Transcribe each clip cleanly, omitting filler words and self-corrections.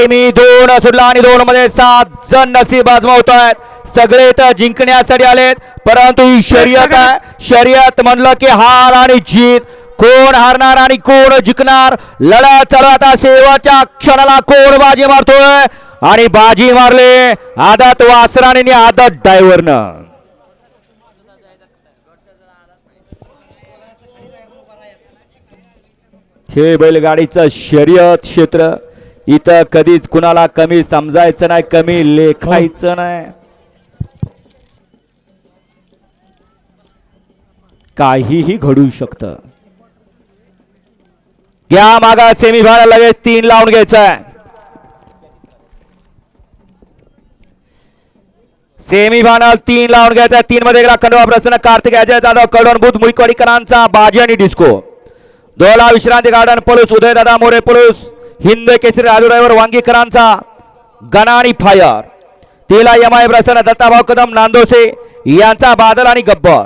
Semi 2 सुटला आणि 2 मध्ये 7 जण नसीब आजमावतायत। सगळे तर जिंकण्यासाठी आलेत, परंतु ही शर्यत आहे। शर्यत म्हणलं की हार आणि जीत, कोण हारणार आणि कोण जिंकणार लढत चालू। आता शेवटच्या क्षणाला कोण बाजी मारतोय आणि बाजी मारले आदत वासराने आदत ड्रायव्हरनं। हे बैलगाडीचं शर्यत क्षेत्र, इथं कधीच कुणाला कमी समजायचं नाही, कमी लेखायचं नाही, काहीही घडू शकतं। या मागा सेमीफायनल लगेच 3 लावून घ्यायचं। सेमीफायनल 3 लावून घ्यायचा। 3 मध्ये गेला खंडोबा प्रसन्न, कार्तिक अजय जाधव कडवण, बुध मुईकवाडीकरांचा बाजी आणि डिस्को। दोला विश्रांती गार्डन पळूस, उदय दादा मोरे पळूस, हिंद केसरी राजू ड्रायव्हर वांगीकरांचा गणा आणि फायर। तिला यमाई प्रसन्न, दत्ताभाऊ कदम नांदोसे यांचा बादल आणि गब्बर।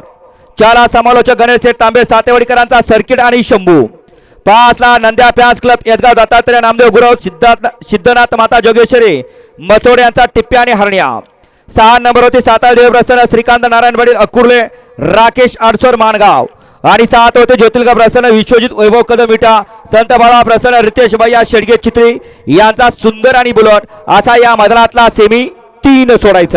4 समालोचक गणेश शेठ तांबे सातेवाडीकरांचा सर्किट आणि शंभू। 5 ला नंद्या फॅन्स क्लब येदगाव दत्तात्रय नामदेव गुरव सिद्धनाथ माता जोगेश्वरी मसोड यांचा टिप्प्या आणि हरण्या। 6 नंबर होती सातारा देव प्रसन्न, श्रीकांत नारायण वडील अकुर्ले, राकेश अडसोर माणगाव। आणि 7 होते ज्योतिर्गा प्रसन्न, विश्वजित वैभव कदम विटा, संत बाळा प्रसन्न, रितेश भैया शेडगे चित्री यांचा सुंदर आणि बुलट। असा या मैदानातला सेमी 3 सोडायचा आहे।